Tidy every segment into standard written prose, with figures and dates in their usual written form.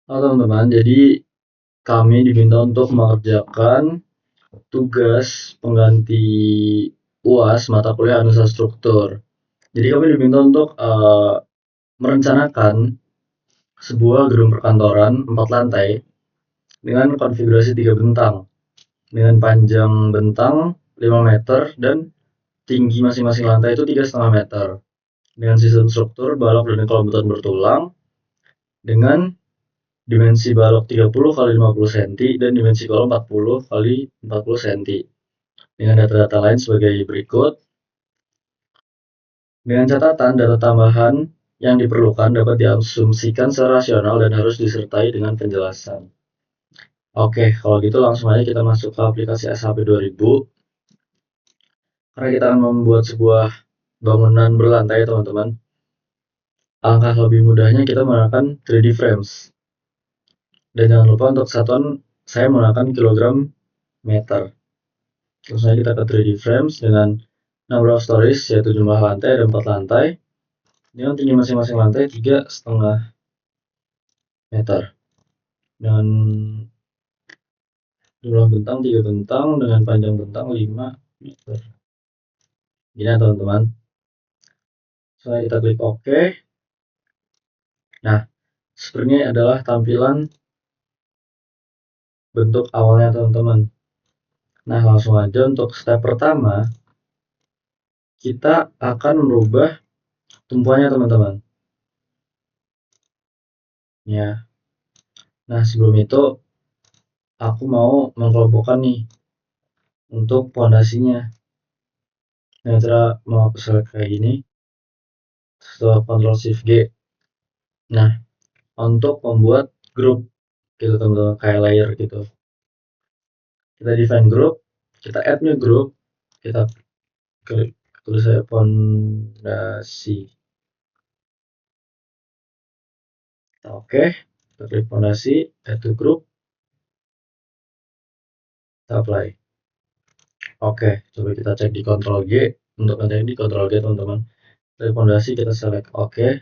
Halo teman-teman, jadi kami diminta untuk mengerjakan tugas pengganti UAS mata kuliah Analisis Struktur. Jadi kami diminta untuk merencanakan sebuah gedung perkantoran 4 lantai dengan konfigurasi 3 bentang dengan panjang bentang 5 meter dan tinggi masing-masing lantai itu 3,5 meter dengan sistem struktur balok dan kolom beton bertulang dengan dimensi balok 30 kali 50 cm dan dimensi kolom 40 kali 40 cm dengan data-data lain sebagai berikut. Dengan catatan data tambahan yang diperlukan dapat diasumsikan secara rasional dan harus disertai dengan penjelasan. Oke, kalau gitu langsung aja kita masuk ke aplikasi SHP 2000. Karena kita akan membuat sebuah bangunan berlantai, teman-teman. Alangkah lebih mudahnya kita menggunakan 3D frames. Dan jangan lupa untuk satuan saya menggunakan kilogram meter. Terus kita ke 3D frames dengan number of stories, yaitu jumlah lantai, ada 4 lantai. Dengan tinggi masing-masing lantai 3,5 meter. Dengan jumlah bentang 3 bentang dengan panjang bentang 5 meter. Gini ya teman-teman. Setelah kita klik OK. Nah, seperti ini adalah tampilan bentuk awalnya teman-teman. Nah, langsung aja untuk step pertama, kita akan merubah tumpuannya teman-teman. Ya. Nah, sebelum itu aku mau mengkelompokkan nih untuk pondasinya. Nah, cara mau aku select kayak gini. Setelah Ctrl Shift G. Nah, untuk membuat grup gitu teman-teman, kayak layer gitu. Kita define grup, kita add new group, kita klik tulis saya pondasi. Oke, kita klik pondasi, add to group, kita apply. Oke, coba kita cek di Ctrl G. Untuk ngecek di Ctrl G teman-teman. Dari pondasi kita select oke.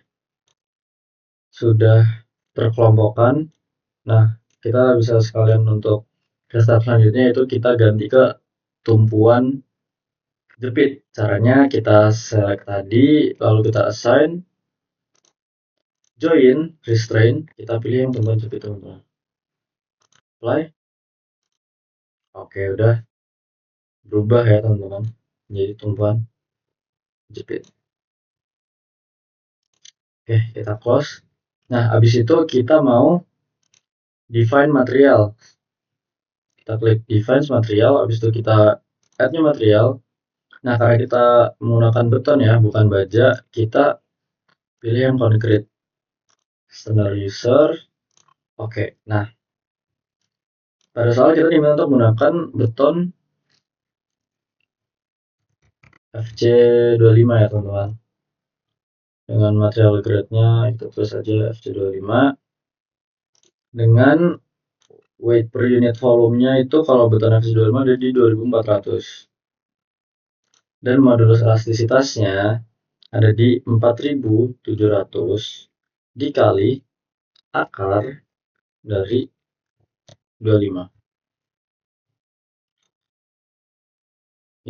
Sudah terkelompokkan. Nah, kita bisa sekalian untuk ke step selanjutnya, yaitu kita ganti ke tumpuan jepit. Caranya kita select tadi, lalu kita assign, join, restrain, kita pilih yang tumpuan jepit teman-teman. Apply. Oke, udah berubah ya teman-teman, menjadi tumpuan jepit. Oke, kita close. Nah, habis itu kita mau define material. Kita klik define material, habis itu kita add new material. Nah, karena kita menggunakan beton ya, bukan baja, kita pilih yang concrete. Standard user. Oke, nah pada saat kita diminta untuk menggunakan beton FC25 ya teman-teman. Dengan material grade-nya itu terus saja FC25. Dengan weight per unit volumenya itu kalau beton FC25 ada di 2400. Dan modulus elastisitasnya ada di 4700 dikali akar dari 25.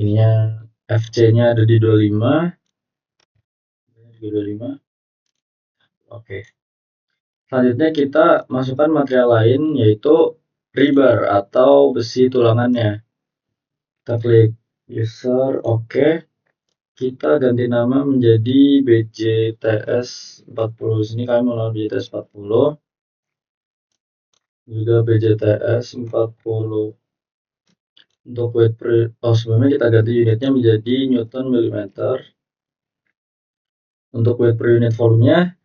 Ininya FC-nya ada di 25. Oke. Selanjutnya kita masukkan material lain, yaitu rebar atau besi tulangannya. Kita klik user, oke. Kita ganti nama menjadi BJTS 40. Sini kami mau BJTS 40. Juga BJTS 40. Untuk weight per, sebelumnya kita ganti unitnya menjadi Newton millimeter. Untuk weight per unit volumenya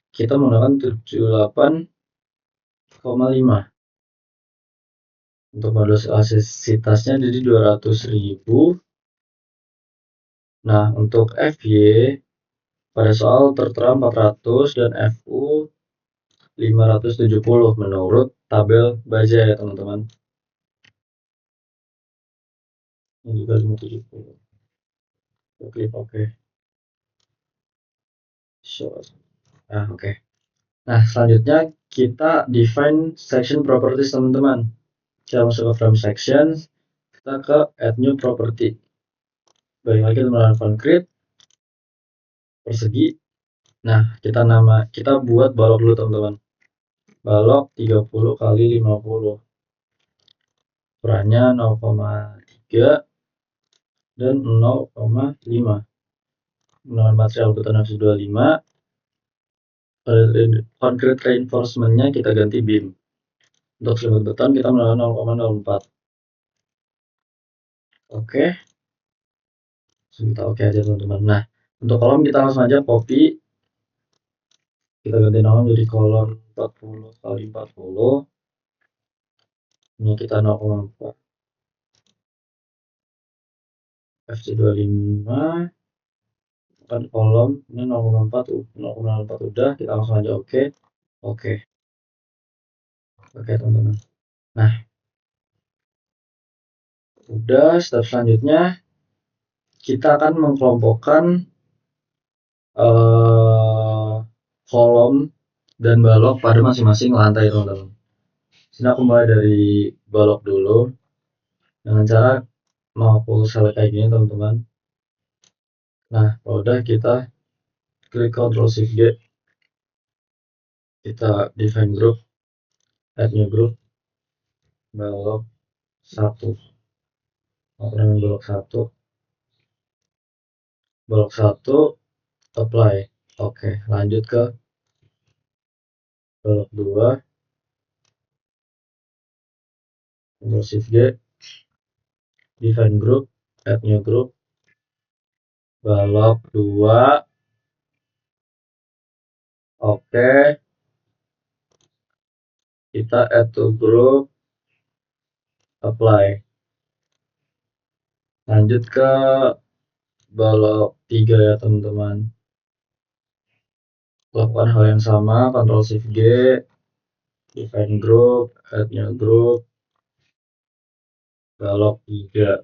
kita menggunakan 78,5. Untuk modulus elastisitasnya jadi 200.000. Nah, untuk FY pada soal tertera 400 dan FU 570 menurut tabel baja ya teman-teman. Ini juga 570. Klik OK. Nah, oke. Nah, selanjutnya kita define section properties teman-teman. Kita masuk ke from section, kita ke add new property. Balik lagi teman-teman, concrete persegi. Nah, kita buat balok dulu teman-teman. Balok 30 kali 50. Ukurannya 0,3 dan 0,5. Menggunakan material beton F25. Concrete reinforcement-nya kita ganti beam. Untuk selimut beton kita menggunakan 0,04. Oke. Kita oke aja teman-teman. Nah, untuk kolom kita langsung aja copy. Kita ganti nama menjadi kolom 40 kali 40. Ini kita 0,4. FC25 kan kolom ini 0,4 udah, kita langsung aja oke teman-teman. Nah, udah, step selanjutnya kita akan mengelompokkan kolom dan balok pada masing-masing lantai teman-teman. Sini aku mulai dari balok dulu dengan cara mau aku select kayak gini teman-teman. Nah, kalau udah kita klik Ctrl Shift G, kita define group, add new group, balok 1. Aku namanya balok 1 apply. Oke, lanjut ke balok 2, Ctrl Shift G, define group, add new group, balok 2. Oke, kita add to group, apply. Lanjut ke balok 3 ya teman-teman. Lakukan hal yang sama, Ctrl Shift G, define group, add new group, balok 3.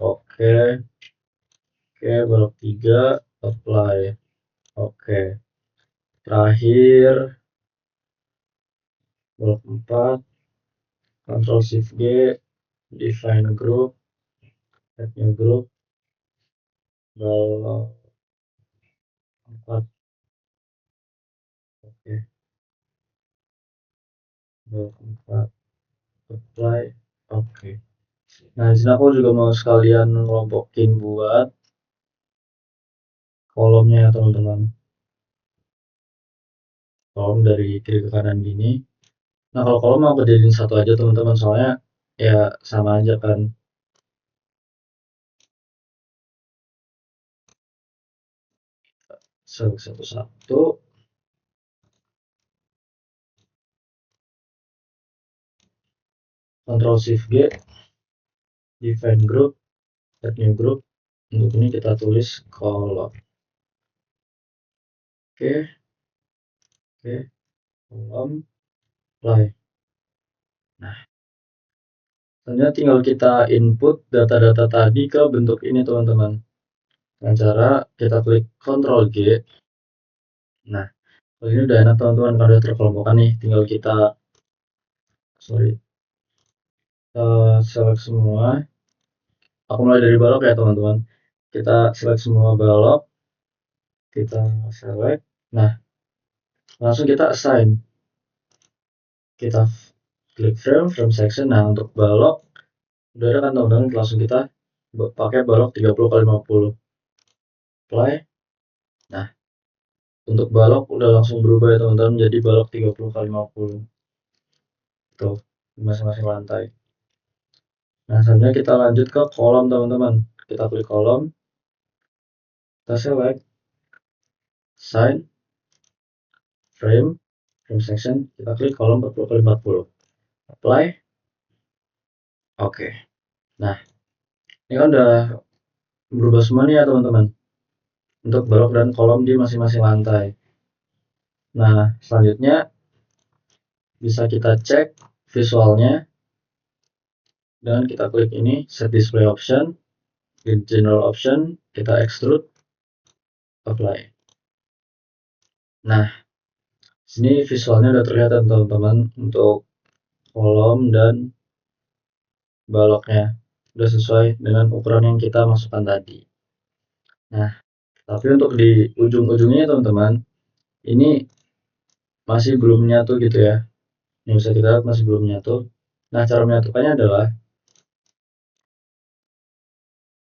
Oke, balok 3 apply. Oke, terakhir balok 4, Ctrl Shift G, define group, add new group, balok 4. Oke, balok 4 apply. Oke. Nah, di sini aku juga mau sekalian ngelompokin buat kolomnya ya teman-teman. Kolom dari kiri ke kanan gini. Nah, kalau kolom mau jadiin satu aja teman-teman, soalnya ya sama aja kan. Satu-satu. Ctrl Shift G, define group, add new group. Untuk ini kita tulis kolom. Oke, kolom, apply. Nah, selanjutnya tinggal kita input data-data tadi ke bentuk ini teman-teman. Dengan cara kita klik Ctrl G. Nah, kalau ini udah enak teman-teman, kalau udah terkelompokkan nih, tinggal kita select semua. Aku mulai dari balok ya teman-teman. Kita select semua balok, kita select. Nah, langsung kita assign. Kita klik frame section. Nah, untuk balok udah ada kan teman-teman, langsung kita pakai balok 30 kali 50. Apply. Nah, untuk balok udah langsung berubah ya teman-teman, menjadi balok 30 kali 50. Tuh, di masing-masing lantai. Nah, selanjutnya kita lanjut ke kolom teman-teman. Kita klik kolom, kita select, assign, frame section, kita klik kolom 40 kali 40. Apply. Oke. Nah, ini kan udah berubah semua nih ya teman-teman, untuk balok dan kolom di masing-masing lantai. Nah, selanjutnya bisa kita cek visualnya dengan kita klik ini, set display option, di general option, kita extrude, apply. Nah, Sini visualnya udah terlihat teman-teman untuk kolom dan baloknya udah sesuai dengan ukuran yang kita masukkan tadi. Nah, tapi untuk di ujung-ujungnya teman-teman, ini masih belum nyatu gitu ya. Ini bisa kita lihat masih belum nyatu. Nah, cara menyatukannya adalah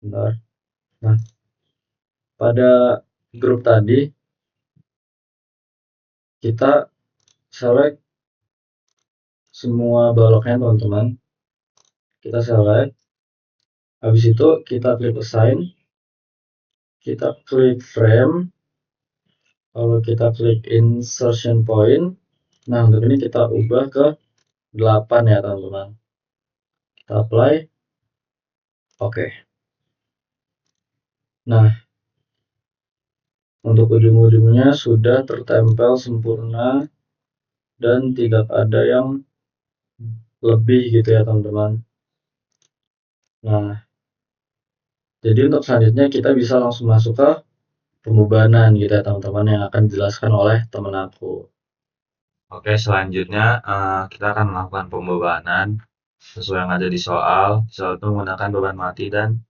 bentar. Nah, pada grup tadi kita select semua baloknya teman-teman. Kita select, habis itu kita klik assign, kita klik frame, lalu kita klik insertion point. Nah, untuk ini kita ubah ke 8 ya teman-teman. Kita apply. Oke. Nah, untuk ujung-ujungnya sudah tertempel sempurna dan tidak ada yang lebih gitu ya teman-teman. Nah, jadi untuk selanjutnya kita bisa langsung masuk ke pembebanan gitu ya teman-teman, yang akan dijelaskan oleh teman aku. Oke, selanjutnya kita akan melakukan pembebanan sesuai yang ada di soal. Soal itu menggunakan beban mati dan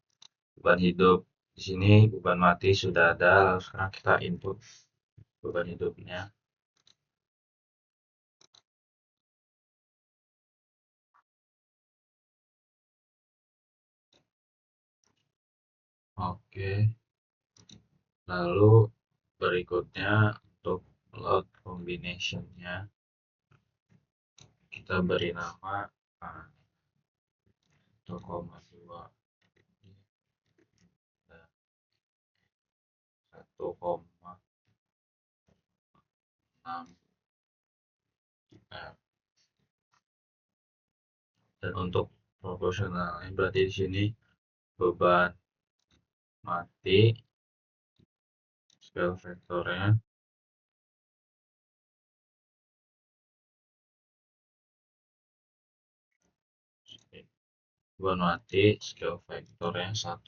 beban hidup. Di sini beban mati sudah ada, lalu sekarang kita input beban hidupnya. Oke, lalu berikutnya untuk load combination-nya kita beri nama 1,2 dan 1,6 dan untuk proporsionalnya berarti di sini beban mati scale vektornya beban mati scale vektornya 1,2.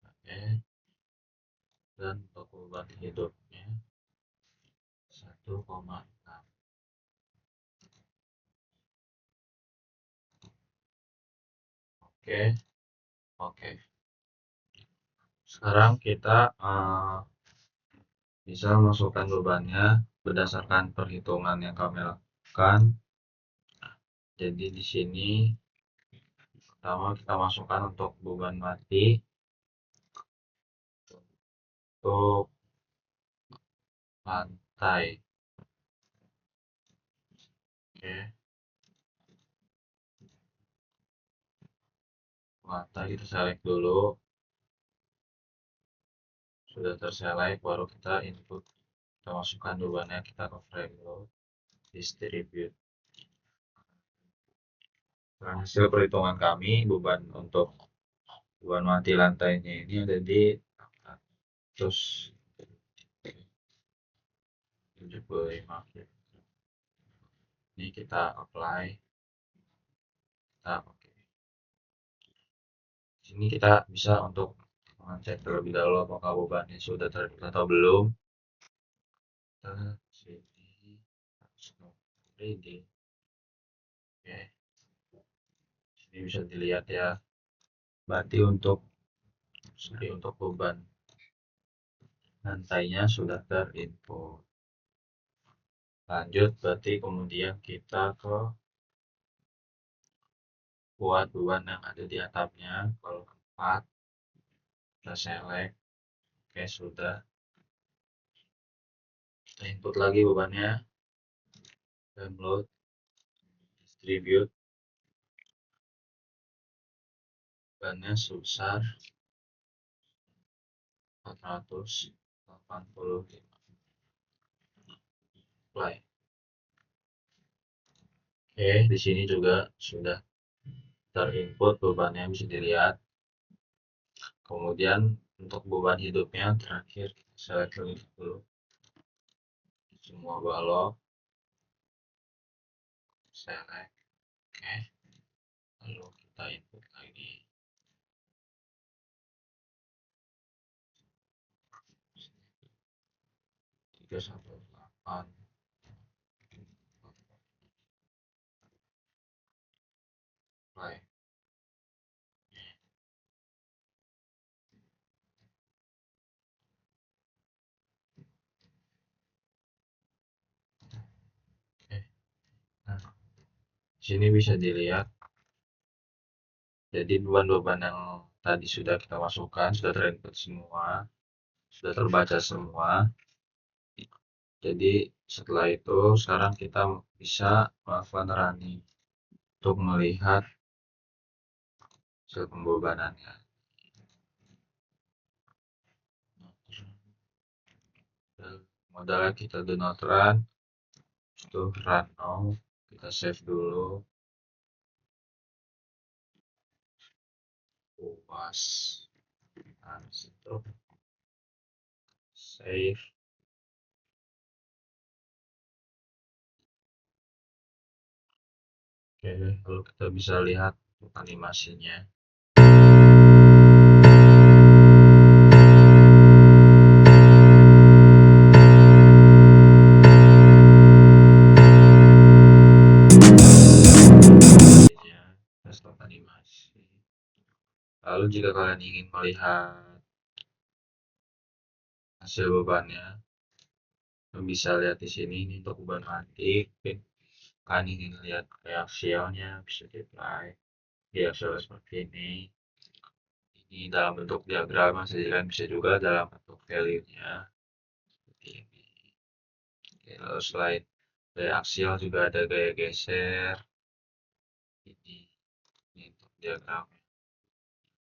Oke, dan untuk beban hidupnya 1,6. Oke, oke. Sekarang kita bisa masukkan bebannya berdasarkan perhitungan yang kami lakukan. Jadi di sini pertama kita masukkan untuk beban mati untuk lantai. Oke, lantai kita select dulu. Sudah terselect, baru kita input, kita masukkan bebannya, kita ke frame load, distribute. Nah, hasil perhitungan kami beban untuk beban mati lantainya ini ada di 175. Ini kita apply, kita oke. Sini kita bisa untuk mengecek terlebih dahulu apakah bebannya sudah terinput atau belum. Kita sini ready. Oke, sini bisa dilihat ya. Berarti untuk beban lantainya sudah terinput. Lanjut, berarti kemudian kita ke buat beban yang ada di atapnya. Kalau 4 kita select. Oke, sudah. Kita input lagi bebannya, download, distribute. Bebannya sebesar 485. Apply. Oke, di sini juga sudah terinput bebannya, bisa dilihat. Kemudian untuk beban hidupnya terakhir kita select dulu semua balok, select. Oke, lalu kita input lagi. 318. Play. Oke. Nah, sini bisa dilihat. Jadi beban-beban yang tadi sudah kita masukkan, sudah terinput semua, sudah terbaca semua. Jadi setelah itu sekarang kita bisa melakukan running untuk melihat hasil pembebanannya. Modalnya kita do not run, itu run now, kita save dulu. Puas. Nah, situ save. Oke, lalu kita bisa lihat animasinya. Stop animasi. Lalu jika kalian ingin melihat hasil bebannya, kalian bisa lihat di sini. Ini untuk beban mati. Kalian ingin lihat reaksialnya, bisa di apply. Reaksial seperti ini. Ini dalam bentuk diagram, jadi kalian bisa juga dalam bentuk value-nya seperti ini. Oke, lalu selain gaya aksial juga ada gaya geser. Ini untuk diagramnya.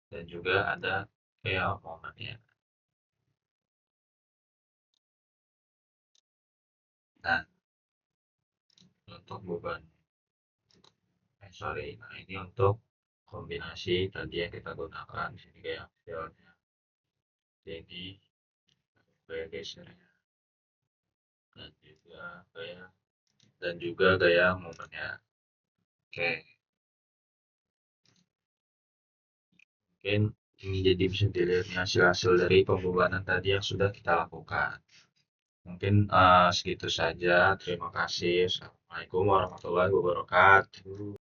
Dan juga ada gaya momennya. Nah, untuk beban. Nah ini untuk kombinasi tadi yang kita gunakan. Di sini gaya aksialnya. Ini gaya gesernya. Dan juga gaya momennya. Oke. Mungkin ini jadi bisa dilihat hasil-hasil dari pembebanan tadi yang sudah kita lakukan. Mungkin segitu saja. Terima kasih. Assalamualaikum warahmatullahi wabarakatuh.